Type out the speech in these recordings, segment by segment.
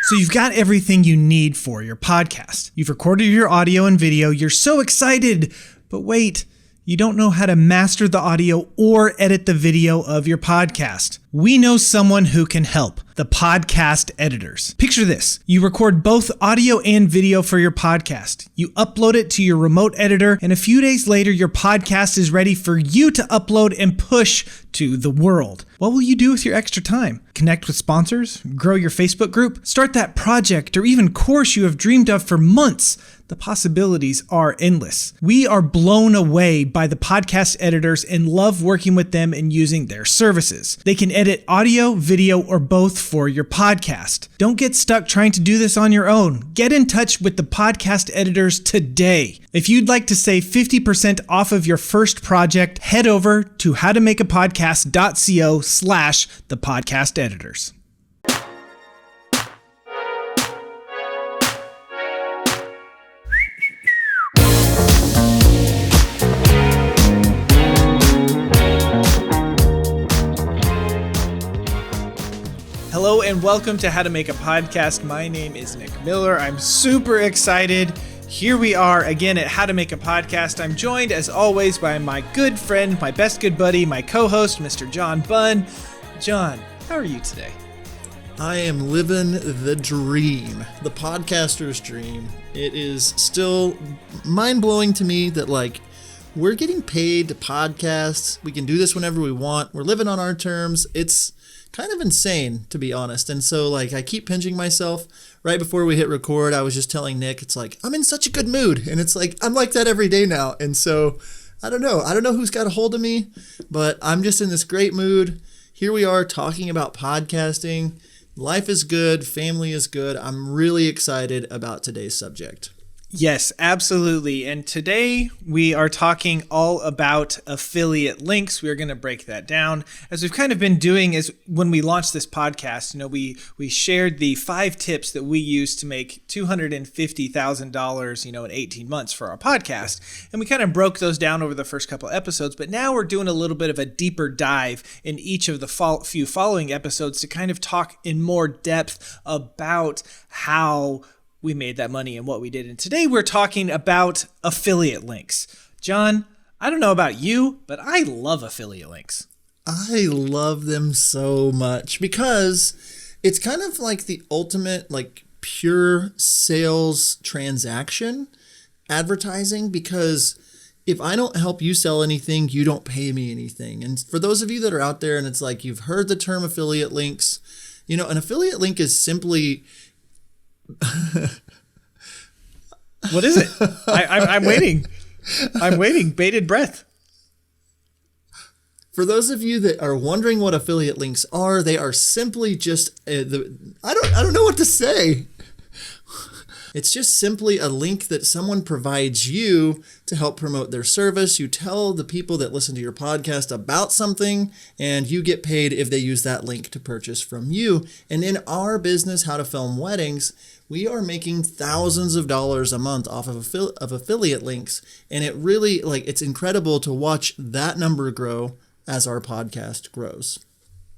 So you've got everything you need for your podcast. You've recorded your audio and video. You're so excited, but wait, you don't know how to master the audio or edit the video of your podcast. We know someone who can help. The podcast editors. Picture this. You record both audio and video for your podcast. You upload it to your remote editor, and a few days later, your podcast is ready for you to upload and push to the world. What will you do with your extra time? Connect with sponsors? Grow your Facebook group? Start that project or even course you have dreamed of for months? The possibilities are endless. We are blown away by the podcast editors and love working with them and using their services. They can edit audio, video, or both for your podcast. Don't get stuck trying to do this on your own. Get in touch with the podcast editors today. If you'd like to save 50% off of your first project, head over to howtomakeapodcast.co/thepodcasteditors. Hello and welcome to How to Make a Podcast. My name is Nick Miller. I'm super excited. Here we are again at How to Make a Podcast. I'm joined as always by my good friend, my best good buddy, my co-host, Mr. John Bunn. John, how are you today? I am living the dream, the podcaster's dream. It is still mind-blowing to me that we're getting paid to podcast. We can do this whenever we want. We're living on our terms. It's kind of insane, to be honest. And so I keep pinching myself. Right before we hit record, I was just telling Nick, it's I'm in such a good mood. And it's I'm like that every day now. And so I don't know who's got a hold of me, but I'm just in this great mood. Here we are talking about podcasting. Life is good. Family is good. I'm really excited about today's subject. Yes, absolutely. And today we are talking all about affiliate links. We're going to break that down. As we've kind of been doing is when we launched this podcast, we shared the 5 tips that we use to make $250,000, in 18 months for our podcast. And we kind of broke those down over the first couple episodes, but now we're doing a little bit of a deeper dive in each of the few following episodes to kind of talk in more depth about how we made that money and what we did. And today we're talking about affiliate links. John, I don't know about you, but I love affiliate links. I love them so much because it's kind of like the ultimate, pure sales transaction advertising, because if I don't help you sell anything, you don't pay me anything. And for those of you that are out there and it's you've heard the term affiliate links, an affiliate link is simply... What is it? I'm waiting. I'm waiting. Bated breath. For those of you that are wondering what affiliate links are, they are simply just I don't know what to say. It's just simply a link that someone provides you to help promote their service. You tell the people that listen to your podcast about something, and you get paid if they use that link to purchase from you. And in our business, How to Film Weddings, we are making thousands of dollars a month off of affiliate links. And it really, it's incredible to watch that number grow as our podcast grows.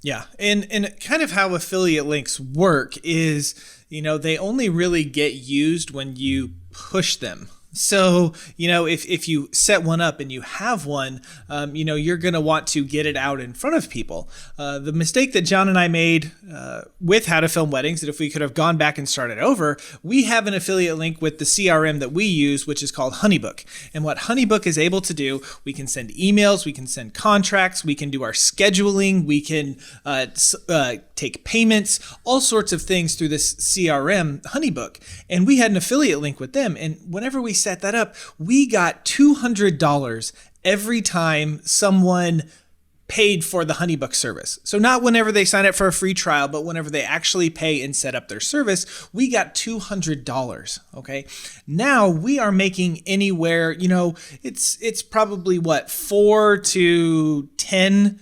Yeah. And kind of how affiliate links work is, they only really get used when you push them. So, if you set one up and you have one, you're going to want to get it out in front of people. The mistake that John and I made with How to Film Weddings, that if we could have gone back and started over, we have an affiliate link with the CRM that we use, which is called Honeybook. And what Honeybook is able to do, we can send emails, we can send contracts, we can do our scheduling, we can take payments, all sorts of things through this CRM, Honeybook. And we had an affiliate link with them. And whenever we set that up, we got $200 every time someone paid for the Honeybook service. So not whenever they sign up for a free trial, but whenever they actually pay and set up their service, we got $200. Okay. Now we are making anywhere, it's probably 4 to 10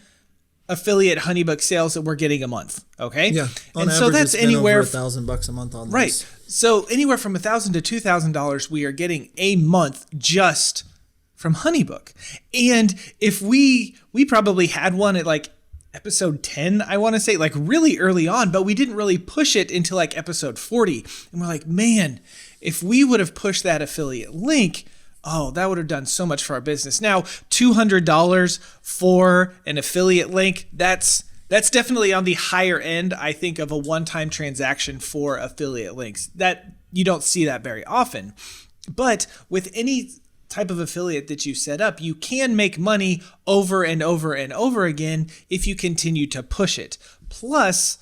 affiliate Honeybook sales that we're getting a month. Okay. Yeah. On and average, so that's it's anywhere over $1,000 a month on this. Right. So anywhere from $1,000 to $2,000 we are getting a month just from Honeybook. And if we probably had one at episode 10, I want to say, like really early on, but we didn't really push it until like episode 40. And we're like, man, if we would have pushed that affiliate link, oh, that would have done so much for our business. Now, $200 for an affiliate link, that's definitely on the higher end, I think, of a one-time transaction for affiliate links. That you don't see that very often. But with any type of affiliate that you set up, you can make money over and over and over again if you continue to push it. Plus,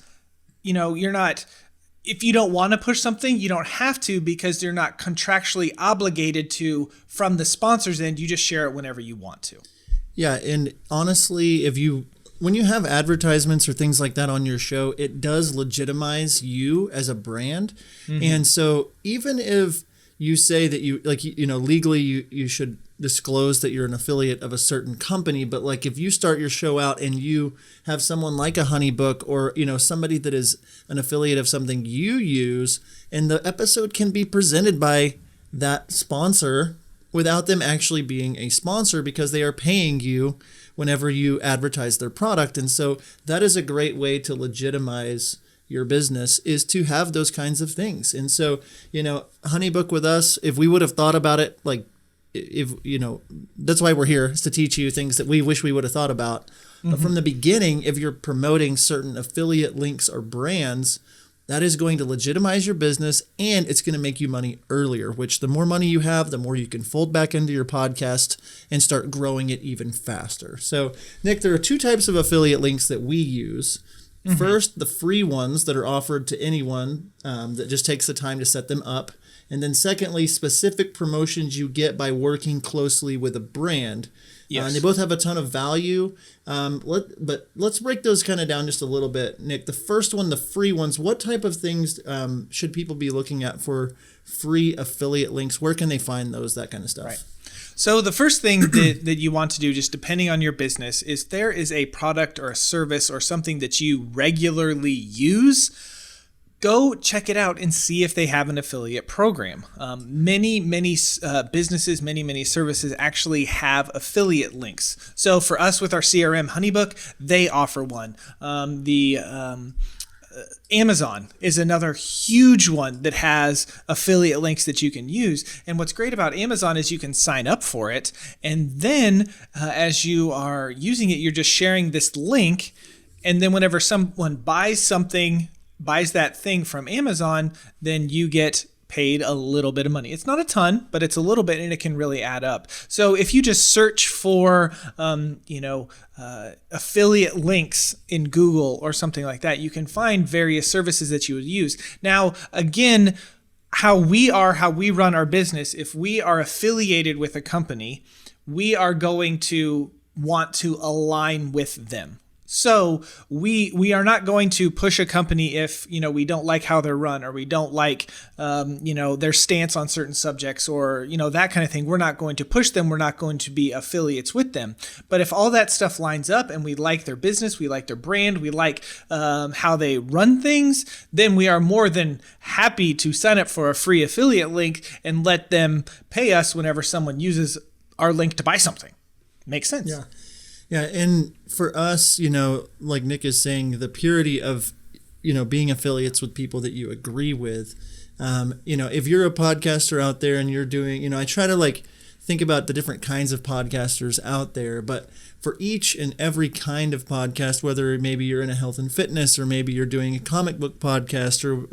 if you don't want to push something, you don't have to, because you're not contractually obligated to from the sponsor's end. You just share it whenever you want to. Yeah, and honestly, when you have advertisements or things like that on your show, it does legitimize you as a brand. Mm-hmm. And so even if you say that legally you should disclose that you're an affiliate of a certain company, but like if you start your show out and you have someone like a HoneyBook or somebody that is an affiliate of something you use, and the episode can be presented by that sponsor without them actually being a sponsor, because they are paying you whenever you advertise their product. And so that is a great way to legitimize your business, is to have those kinds of things. And so, HoneyBook with us, if we would have thought about it, like, that's why we're here, is to teach you things that we wish we would have thought about. Mm-hmm. But from the beginning, if you're promoting certain affiliate links or brands, that is going to legitimize your business, and it's going to make you money earlier, which the more money you have, the more you can fold back into your podcast and start growing it even faster. So, Nick, there are two types of affiliate links that we use. Mm-hmm. First, the free ones that are offered to anyone that just takes the time to set them up. And then secondly, specific promotions you get by working closely with a brand. Yes. And they both have a ton of value. But let's break those kind of down just a little bit. Nick, the first one, the free ones, what type of things should people be looking at for free affiliate links? Where can they find those, that kind of stuff? Right. So the first thing that you want to do, just depending on your business, is there is a product or a service or something that you regularly use, go check it out and see if they have an affiliate program. Many businesses, many services actually have affiliate links. So for us with our CRM HoneyBook, they offer one. Amazon is another huge one that has affiliate links that you can use. And what's great about Amazon is you can sign up for it. And then as you are using it, you're just sharing this link. And then whenever someone buys that thing from Amazon, then you get paid a little bit of money. It's not a ton, but it's a little bit, and it can really add up. So if you just search for, affiliate links in Google or something like that, you can find various services that you would use. Now, again, how we run our business, if we are affiliated with a company, we are going to want to align with them. So we are not going to push a company if, we don't like how they're run, or we don't like, their stance on certain subjects, or, that kind of thing. We're not going to push them. We're not going to be affiliates with them. But if all that stuff lines up and we like their business, we like their brand, we like how they run things, then we are more than happy to sign up for a free affiliate link and let them pay us whenever someone uses our link to buy something. Makes sense. Yeah. Yeah, and for us, like Nick is saying, the purity of, being affiliates with people that you agree with. If you're a podcaster out there and you're doing, I try to think about the different kinds of podcasters out there, but for each and every kind of podcast, whether maybe you're in a health and fitness, or maybe you're doing a comic book podcast, or,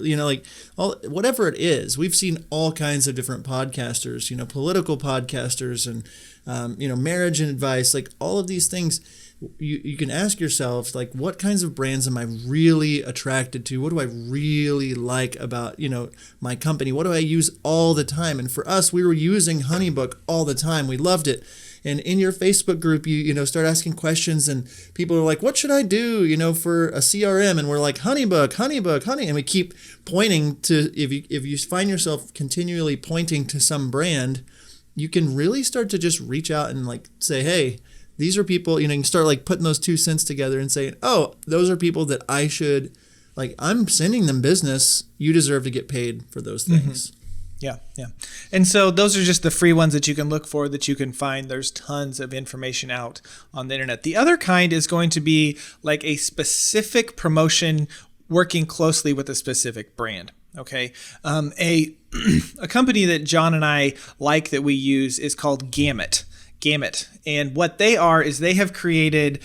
whatever it is, we've seen all kinds of different podcasters, political podcasters, and marriage and advice, all of these things. You can ask yourself, what kinds of brands am I really attracted to? What do I really like about, my company? What do I use all the time? And for us, we were using HoneyBook all the time. We loved it. And in your Facebook group, you start asking questions, and people are like, what should I do, for a CRM? And we're like, HoneyBook. And we keep pointing to, if you find yourself continually pointing to some brand, you can really start to just reach out and say, hey, these are people, you can start putting those 2 cents together and saying, oh, those are people that I should, I'm sending them business. You deserve to get paid for those things. Yeah, yeah. And so those are just the free ones that you can look for, that you can find. There's tons of information out on the internet. The other kind is going to be like a specific promotion working closely with a specific brand. Okay. A company that John and I like that we use is called Gamut. And what they are is they have created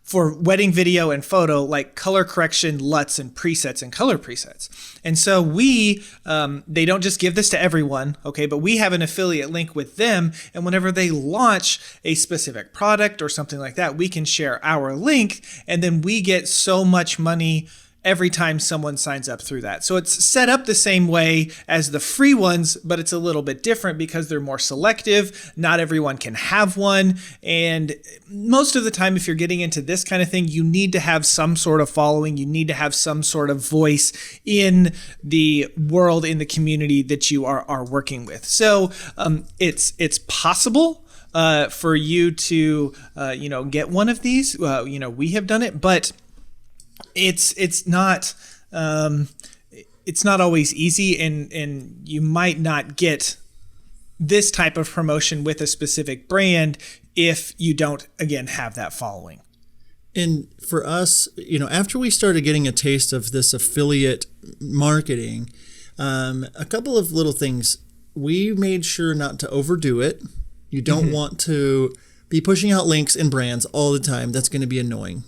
for wedding video and photo, like color correction LUTs and presets and color presets. And so they don't just give this to everyone, okay, but we have an affiliate link with them. And whenever they launch a specific product or something like that, we can share our link, and then we get so much money every time someone signs up through that. So it's set up the same way as the free ones, but it's a little bit different because they're more selective. Not everyone can have one. And most of the time, if you're getting into this kind of thing, you need to have some sort of following. You need to have some sort of voice in the world, in the community that you are working with. So it's possible for you to get one of these. We have done it, but it's not always easy, and you might not get this type of promotion with a specific brand if you don't, again, have that following. And for us, after we started getting a taste of this affiliate marketing, a couple of little things. We made sure not to overdo it. You don't want to be pushing out links and brands all the time. That's going to be annoying.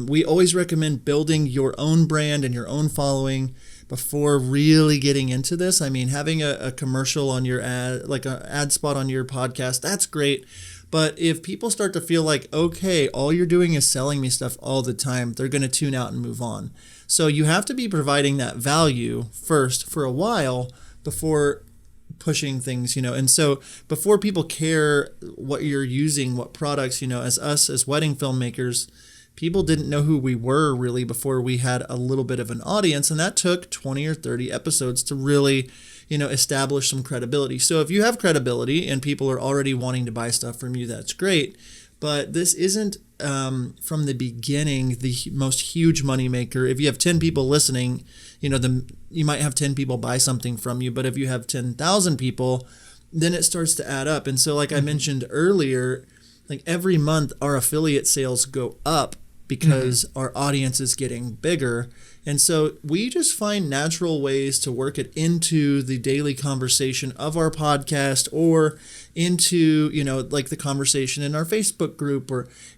We always recommend building your own brand and your own following before really getting into this. I mean, having a commercial on your ad, like an ad spot on your podcast, that's great. But if people start to feel like, okay, all you're doing is selling me stuff all the time, they're going to tune out and move on. So you have to be providing that value first for a while before pushing things, and so before people care what you're using, what products, as wedding filmmakers, people didn't know who we were really before we had a little bit of an audience, and that took 20 or 30 episodes to really, establish some credibility. So if you have credibility and people are already wanting to buy stuff from you, that's great. But this isn't from the beginning the most huge moneymaker. If you have 10 people listening, you might have 10 people buy something from you. But if you have 10,000 people, then it starts to add up. And so like I mentioned earlier, like every month our affiliate sales go up because our audience is getting bigger. And so we just find natural ways to work it into the daily conversation of our podcast or into, like the conversation in our Facebook group.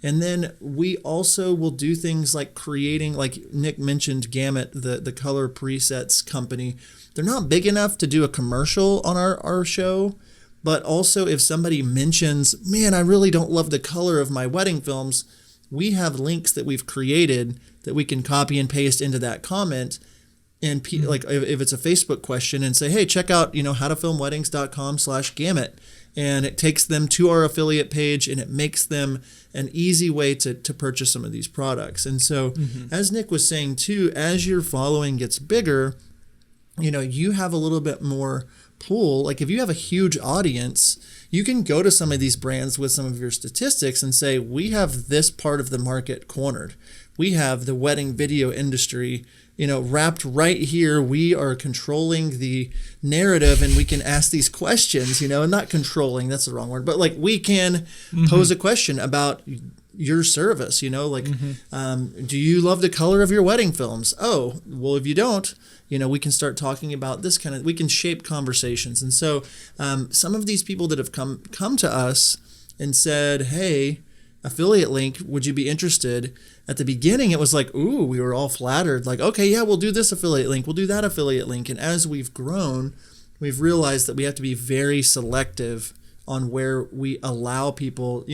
And then we also will do things like creating, like Nick mentioned, Gamut, the color presets company. They're not big enough to do a commercial on our show. But also if somebody mentions, man, I really don't love the color of my wedding films, we have links that we've created that we can copy and paste into that comment. And like if it's a Facebook question and say, hey, check out, howtofilmweddings.com/gamut. And it takes them to our affiliate page and it makes them an easy way to purchase some of these products. And so as Nick was saying too, as your following gets bigger, you have a little bit more pool. Like if you have a huge audience, you can go to some of these brands with some of your statistics and say, we have this part of the market cornered. We have the wedding video industry, wrapped right here. We are controlling the narrative and we can ask these questions, not controlling, that's the wrong word, but like we can pose a question about your service, do you love the color of your wedding films? Oh, well, if you don't, we can start talking about this we can shape conversations. And so some of these people that have come to us and said, hey, affiliate link, would you be interested? At the beginning, it was like, ooh, we were all flattered. Like, okay, yeah, we'll do this affiliate link. We'll do that affiliate link. And as we've grown, we've realized that we have to be very selective on where we allow people,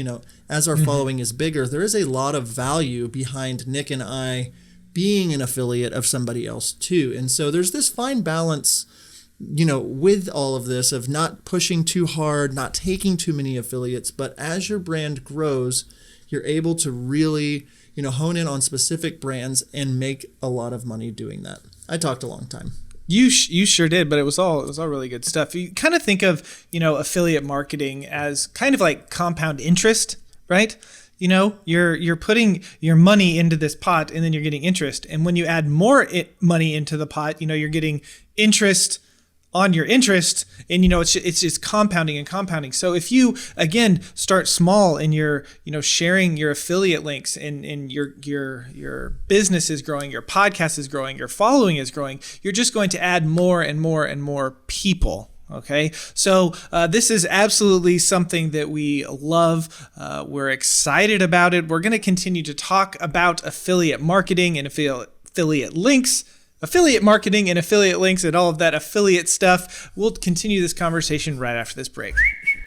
as our following is bigger, there is a lot of value behind Nick and I being an affiliate of somebody else too. And so there's this fine balance, with all of this of not pushing too hard, not taking too many affiliates, but as your brand grows, you're able to really, hone in on specific brands and make a lot of money doing that. I talked a long time. You sure did, but it was all really good stuff. You kind of think of, affiliate marketing as kind of like compound interest, right? You're putting your money into this pot and then you're getting interest. And when you add more money into the pot, you're getting interest on your interest, and it's just compounding and compounding. So if you again start small and you're sharing your affiliate links, and your business is growing, your podcast is growing, your following is growing, you're just going to add more and more and more people. Okay, so this is absolutely something that we love. We're excited about it. We're going to continue to talk about affiliate marketing and affiliate links, affiliate marketing and affiliate links, and all of that affiliate stuff. We'll continue this conversation right after this break.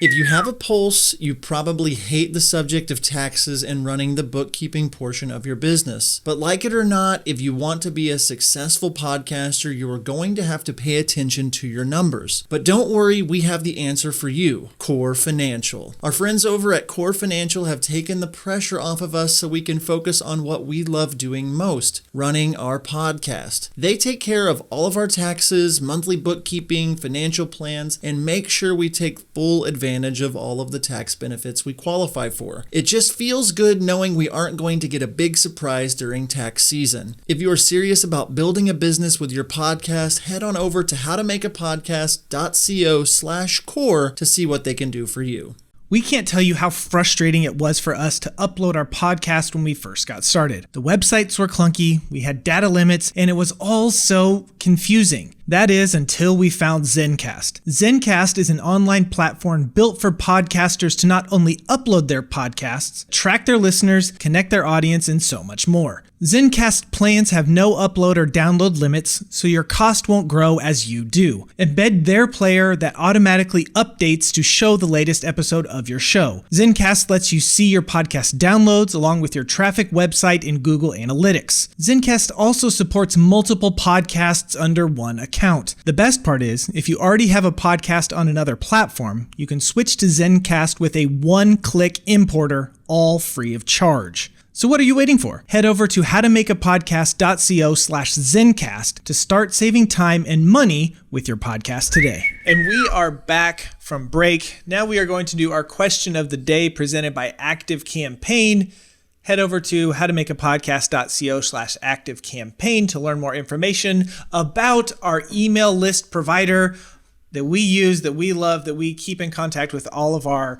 If you have a pulse, you probably hate the subject of taxes and running the bookkeeping portion of your business. But like it or not, if you want to be a successful podcaster, you are going to have to pay attention to your numbers. But don't worry, we have the answer for you, Core Financial. Our friends over at Core Financial have taken the pressure off of us so we can focus on what we love doing most, running our podcast. They take care of all of our taxes, monthly bookkeeping, financial plans, and make sure we take full advantage of all of the tax benefits we qualify for. It just feels good knowing we aren't going to get a big surprise during tax season. If you are serious about building a business with your podcast, head on over to howtomakeapodcast.co/core to see what they can do for you. We can't tell you how frustrating it was for us to upload our podcast when we first got started. The websites were clunky, we had data limits, and it was all so confusing. That is, until we found Zencastr. Zencastr is an online platform built for podcasters to not only upload their podcasts, track their listeners, connect their audience, and so much more. Zencastr plans have no upload or download limits, so your cost won't grow as you do. Embed their player that automatically updates to show the latest episode of your show. Zencastr lets you see your podcast downloads along with your traffic, website, and Google Analytics. Zencastr also supports multiple podcasts under one account. The best part is, if you already have a podcast on another platform, you can switch to Zencastr with a one-click importer, all free of charge. So what are you waiting for? Head over to howtomakeapodcast.co/Zencastr to start saving time and money with your podcast today. And we are back from break. Now we are going to do our question of the day presented by Active Campaign. Head over to howtomakeapodcast.co/ActiveCampaign to learn more information about our email list provider that we use, that we love, that we keep in contact with all of our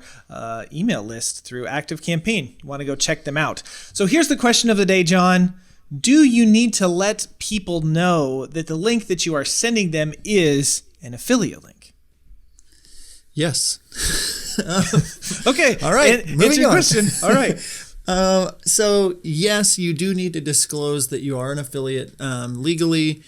email lists through Active Campaign. You want to go check them out. So here's the question of the day, John. Do you need to let people know that the link that you are sending them is an affiliate link? Yes. Okay. All right. Moving on. Question. All right. So yes, you do need to disclose that you are an affiliate legally.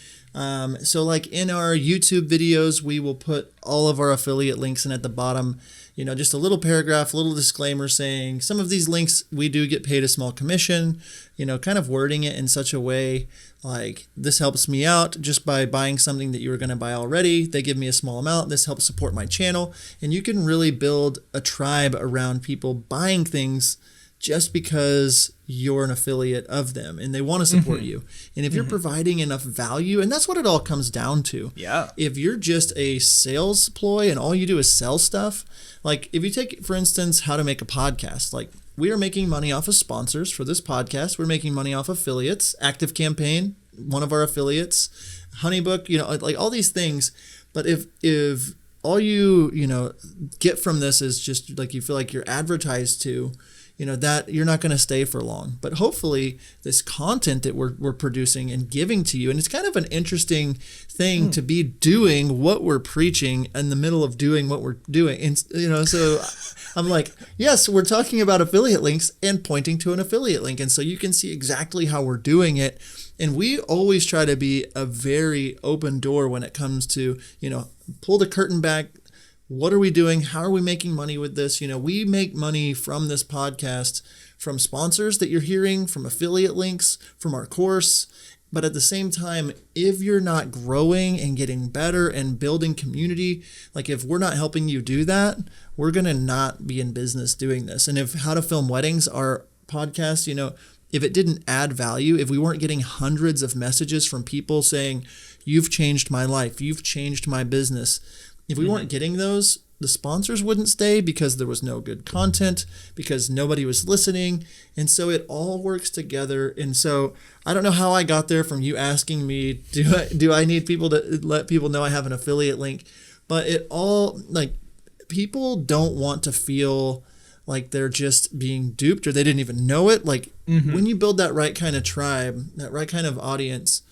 So like in our YouTube videos, we will put all of our affiliate links in at the bottom, just a little paragraph, a little disclaimer saying some of these links we do get paid a small commission, kind of wording it in such a way like this helps me out just by buying something that you were going to buy already. They give me a small amount. This helps support my channel. And you can really build a tribe around people buying things just because you're an affiliate of them and they want to support you. And if you're providing enough value, and that's what it all comes down to. Yeah. If you're just a sales ploy and all you do is sell stuff, like if you take, for instance, how to make a podcast, like we are making money off of sponsors for this podcast. We're making money off affiliates, Active Campaign, one of our affiliates, Honeybook, like all these things. But if all you get from this is just like you feel like you're advertised to, that you're not going to stay for long. But hopefully this content that we're producing and giving to you, and it's kind of an interesting thing to be doing what we're preaching in the middle of doing what we're doing. And, so I'm like, yes, we're talking about affiliate links and pointing to an affiliate link. And so you can see exactly how we're doing it. And we always try to be a very open door when it comes to, pull the curtain back. What are we doing? How are we making money with this? We make money from this podcast, from sponsors that you're hearing, from affiliate links, from our course. But at the same time, if you're not growing and getting better and building community, like if we're not helping you do that, we're going to not be in business doing this. And if How to Film Weddings, our podcast, if it didn't add value, if we weren't getting hundreds of messages from people saying, you've changed my life, you've changed my business, if we weren't getting those, the sponsors wouldn't stay because there was no good content, because nobody was listening. And so it all works together. And so I don't know how I got there from you asking me, do I need people to let people know I have an affiliate link? But it all, like, people don't want to feel like they're just being duped or they didn't even know it. Like when you build that right kind of tribe, that right kind of audience,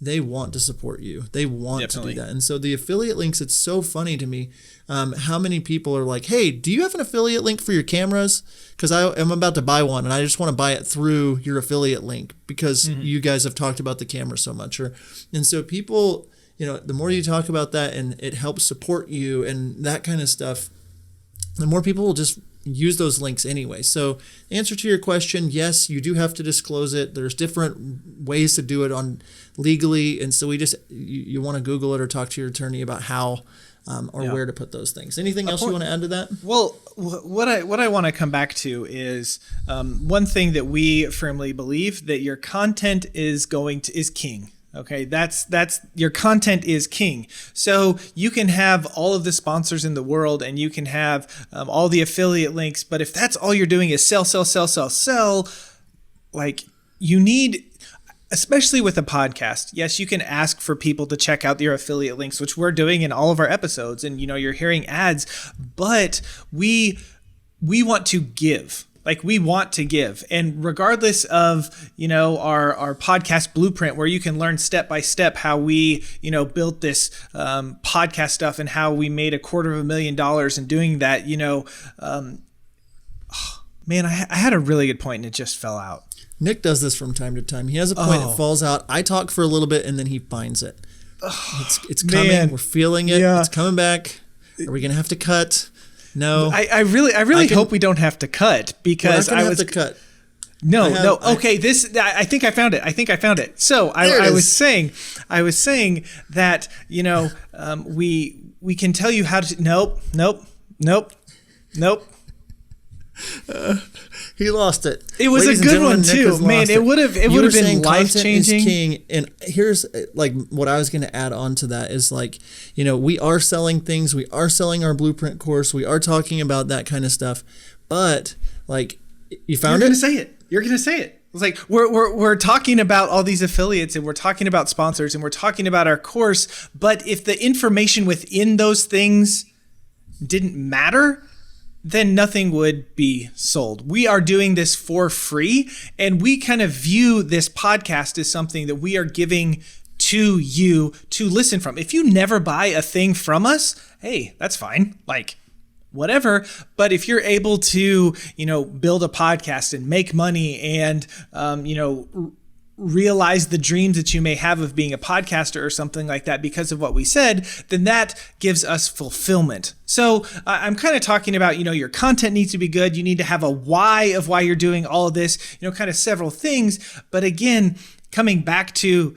they want to support you. They want Definitely. to do that. And so the affiliate links, it's so funny to me how many people are like, hey, do you have an affiliate link for your cameras? Because I'm about to buy one and I just want to buy it through your affiliate link because you guys have talked about the camera so much. And so people, the more you talk about that and it helps support you and that kind of stuff, the more people will just use those links anyway. So answer to your question, yes, you do have to disclose it. There's different ways to do it on legally. And so you want to Google it or talk to your attorney about how or where to put those things. Anything else you want to add to that? Well, what I want to come back to is one thing that we firmly believe, that your content is king. Okay, that's your content is king. So you can have all of the sponsors in the world and you can have all the affiliate links, but if that's all you're doing is sell, like you need, especially with a podcast, yes, you can ask for people to check out your affiliate links, which we're doing in all of our episodes, and you're hearing ads, but we want to give. Like we want to give. And regardless of, our podcast blueprint where you can learn step by step how we, built this podcast stuff and how we made $250,000 in doing that, man, I had a really good point and it just fell out. Nick does this from time to time. He has a point, it falls out. I talk for a little bit and then he finds it. It's coming. Man. We're feeling it. Yeah. It's coming back. Are we going to have to cut? No, I really hope we don't have to cut because I was have to cut. No. Okay, I think I found it. So I was saying that we can tell you how to. Nope. He lost it. It was a good one too, man. It would have been life changing. King, and here's like what I was going to add on to that is like, we are selling things. We are selling our blueprint course. We are talking about that kind of stuff. But like, you found it. You're going to say it. It's like we're talking about all these affiliates and we're talking about sponsors and we're talking about our course. But if the information within those things didn't matter, then nothing would be sold. We are doing this for free, and we kind of view this podcast as something that we are giving to you to listen from. If you never buy a thing from us, hey, that's fine. Like, whatever. But if you're able to, build a podcast and make money and, realize the dreams that you may have of being a podcaster or something like that because of what we said, then that gives us fulfillment. So I'm kind of talking about, your content needs to be good. You need to have a why of why you're doing all of this, kind of several things. But again, coming back to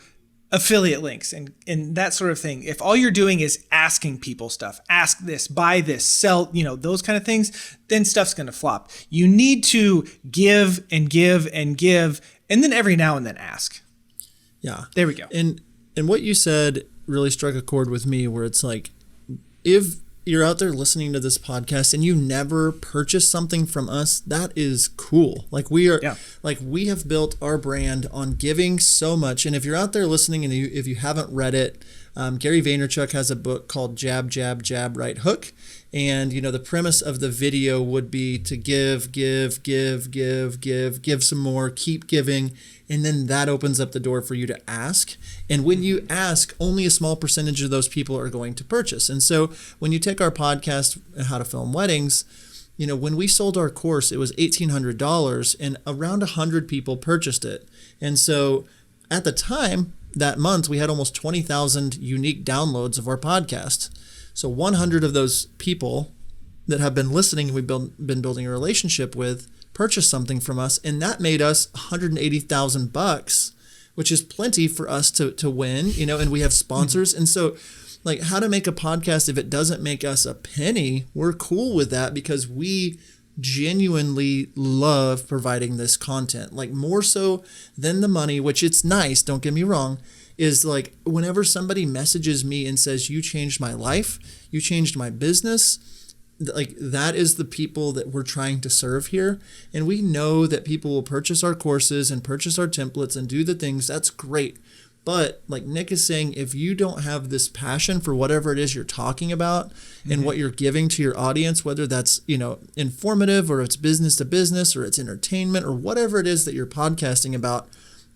affiliate links and that sort of thing. If all you're doing is asking people stuff, ask this, buy this, sell, those kind of things, then stuff's going to flop. You need to give and give and give, and then every now and then ask. Yeah. There we go. And what you said really struck a chord with me where it's like, if you're out there listening to this podcast and you never purchase something from us, that is cool. Like we have built our brand on giving so much. And if you're out there listening and if you haven't read it, Gary Vaynerchuk has a book called Jab, Jab, Jab, Right Hook. And, the premise of the video would be to give some more, keep giving. And then that opens up the door for you to ask. And when you ask, only a small percentage of those people are going to purchase. And so when you take our podcast, How to Film Weddings, when we sold our course, it was $1,800 and around 100 people purchased it. And so at the time, that month, we had almost 20,000 unique downloads of our podcast. So 100 of those people that have been listening, we've been building a relationship with, purchased something from us, and that made us $180,000, which is plenty for us to win, and we have sponsors. And so like how to make a podcast, if it doesn't make us a penny, we're cool with that because we genuinely love providing this content, like more so than the money, which it's nice, don't get me wrong, is like whenever somebody messages me and says, you changed my life, you changed my business, like that is the people that we're trying to serve here. And we know that people will purchase our courses and purchase our templates and do the things. That's great. But like Nick is saying, if you don't have this passion for whatever it is you're talking about and what you're giving to your audience, whether that's, informative or it's business to business or it's entertainment or whatever it is that you're podcasting about,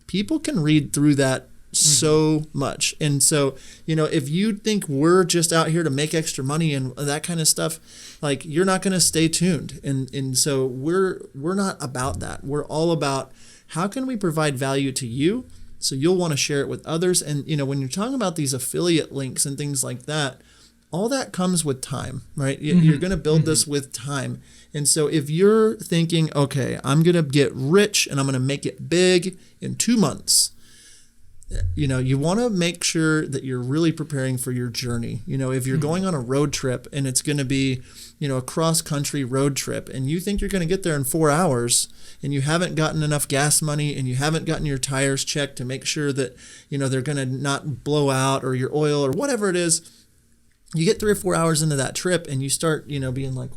people can read through that so much. And so, if you think we're just out here to make extra money and that kind of stuff, like you're not going to stay tuned. And so we're not about that. We're all about how can we provide value to you so you'll want to share it with others. And, when you're talking about these affiliate links and things like that, all that comes with time, right? You're going to build this with time. And so if you're thinking, okay, I'm going to get rich and I'm going to make it big in 2 months, you want to make sure that you're really preparing for your journey. If you're going on a road trip and it's going to be, a cross-country road trip and you think you're going to get there in 4 hours and you haven't gotten enough gas money and you haven't gotten your tires checked to make sure that, they're going to not blow out or your oil or whatever it is, you get 3 or 4 hours into that trip and you start, being like,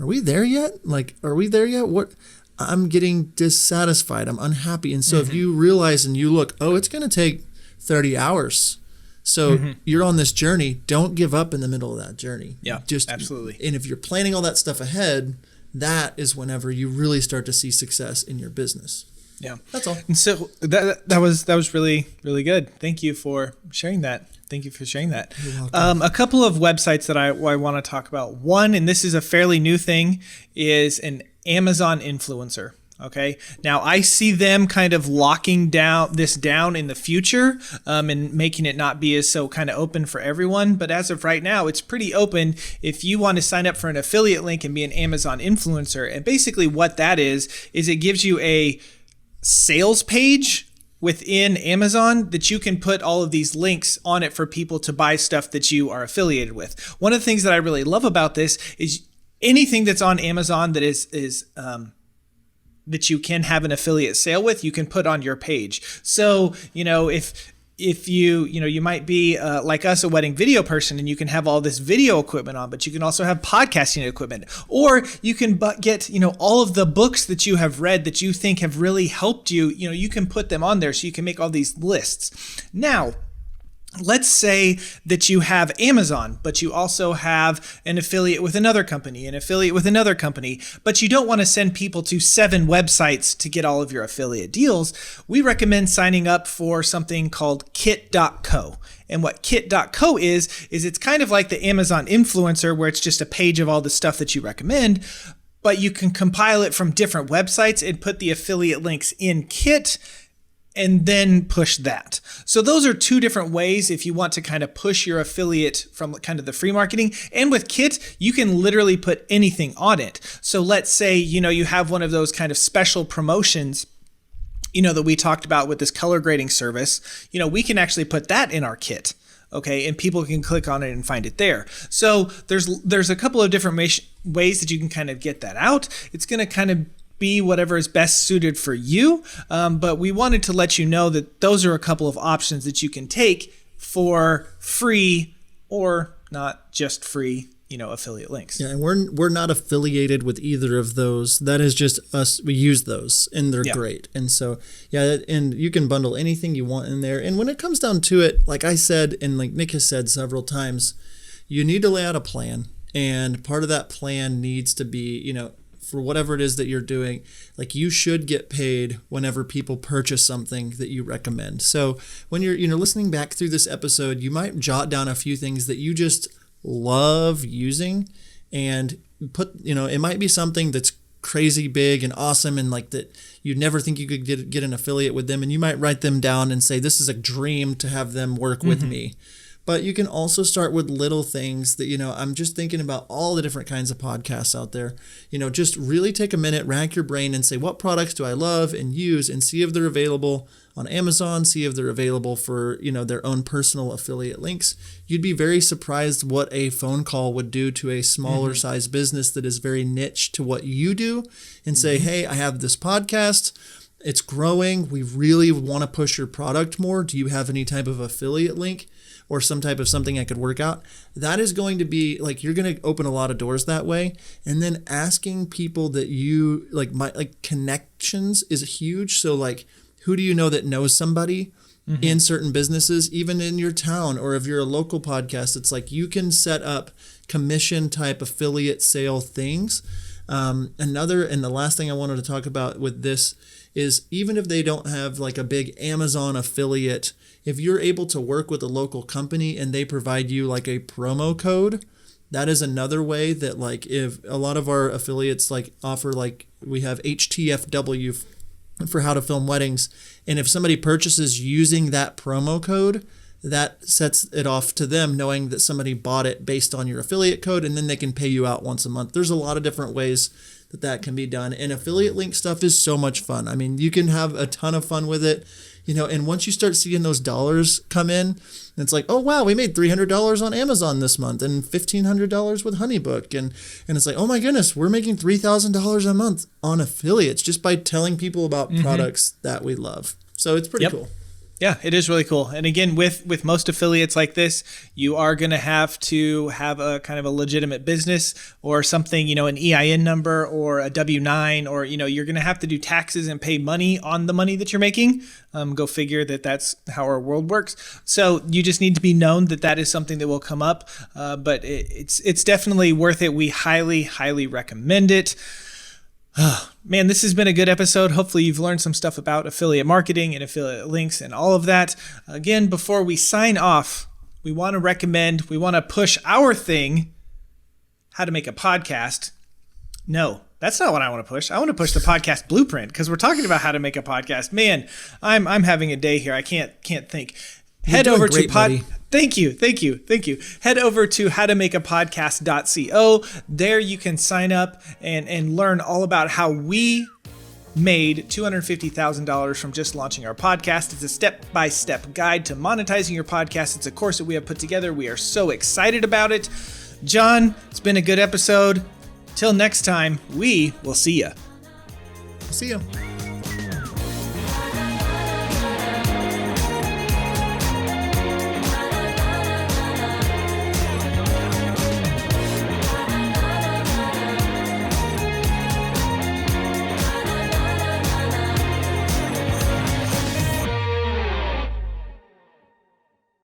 are we there yet? Like, are we there yet? What? I'm getting dissatisfied. I'm unhappy. And so if you realize and you look, it's going to take 30 hours. So you're on this journey. Don't give up in the middle of that journey. Yeah, absolutely. And if you're planning all that stuff ahead, that is whenever you really start to see success in your business. Yeah, that's all. And so that was really, really good. Thank you for sharing that. Thank you for sharing that. You're welcome. A couple of websites that I want to talk about. One, and this is a fairly new thing, is an Amazon influencer. Okay. Now I see them kind of locking down in the future and making it not be as so kind of open for everyone. But as of right now, it's pretty open if you want to sign up for an affiliate link and be an Amazon influencer. And basically what that is it gives you a sales page within Amazon that you can put all of these links on it for people to buy stuff that you are affiliated with. One of the things that I really love about this is anything that's on Amazon that is that you can have an affiliate sale with, you can put on your page. So, if you might be like us, a wedding video person, and you can have all this video equipment on, but you can also have podcasting equipment, or you can get, all of the books that you have read that you think have really helped you, you can put them on there so you can make all these lists. Now, let's say that you have Amazon, but you also have an affiliate with another company, but you don't want to send people to 7 websites to get all of your affiliate deals. We recommend signing up for something called kit.co. And what kit.co is it's kind of like the Amazon influencer where it's just a page of all the stuff that you recommend, but you can compile it from different websites and put the affiliate links in Kit and then push that. So those are 2 different ways if you want to kind of push your affiliate from kind of the free marketing. And with Kit, you can literally put anything on it. So let's say, you have one of those kind of special promotions, that we talked about with this color grading service. We can actually put that in our Kit. Okay, and people can click on it and find it there. So there's a couple of different ways that you can kind of get that out. It's going to kind of be whatever is best suited for you. But we wanted to let you know that those are a couple of options that you can take for free or not just free, affiliate links. Yeah, and we're not affiliated with either of those. That is just us. We use those and they're great. And so, and you can bundle anything you want in there. And when it comes down to it, like I said, and like Nick has said several times, you need to lay out a plan. And part of that plan needs to be, for whatever it is that you're doing, like you should get paid whenever people purchase something that you recommend. So when you're listening back through this episode, you might jot down a few things that you just love using and put, it might be something that's crazy big and awesome and like that you'd never think you could get an affiliate with them, and you might write them down and say, this is a dream to have them work with me. But you can also start with little things that, I'm just thinking about all the different kinds of podcasts out there. Just really take a minute, rack your brain and say, what products do I love and use, and see if they're available on Amazon, see if they're available for, their own personal affiliate links. You'd be very surprised what a phone call would do to a smaller size business that is very niche to what you do, and say, hey, I have this podcast. it's growing. We really want to push your product more. Do you have any type of affiliate link or some type of something I could work out? That is going to be like, you're going to open a lot of doors that way. And then asking people that you like, connections is huge. So like, who do you know that knows somebody in certain businesses, even in your town, or if you're a local podcast, it's like you can set up commission type affiliate sale things. And the last thing I wanted to talk about with this is, even if they don't have like a big Amazon affiliate, if you're able to work with a local company and they provide you like a promo code, that is another way that, like, if a lot of our affiliates like offer, like we have HTFW for how to film weddings. And if somebody purchases using that promo code, that sets it off to them knowing that somebody bought it based on your affiliate code, and then they can pay you out once a month. There's a lot of different ways that can be done. And affiliate link stuff is so much fun. I mean, you can have a ton of fun with it, and once you start seeing those dollars come in, it's like, oh, wow, we made $300 on Amazon this month and $1,500 with HoneyBook. And it's like, oh my goodness, we're making $3,000 a month on affiliates just by telling people about products that we love. So it's pretty cool. Yeah, it is really cool. And again, with most affiliates like this, you are going to have a kind of a legitimate business or something, an EIN number or a W-9, or, you're going to have to do taxes and pay money on the money that you're making. Go figure that's how our world works. So you just need to be known that is something that will come up. But it's definitely worth it. We highly, highly recommend it. Man, this has been a good episode. Hopefully you've learned some stuff about affiliate marketing and affiliate links and all of that. Again, before we sign off, we want to push our thing, how to make a podcast. No, that's not what I want to push. I want to push the podcast blueprint, because we're talking about how to make a podcast. Man, I'm having a day here. I can't think. Head over to Thank you. Head over to howtomakeapodcast.co. There you can sign up and learn all about how we made $250,000 from just launching our podcast. It's a step-by-step guide to monetizing your podcast. It's a course that we have put together. We are so excited about it. John, it's been a good episode. Till next time, we will see ya. See ya.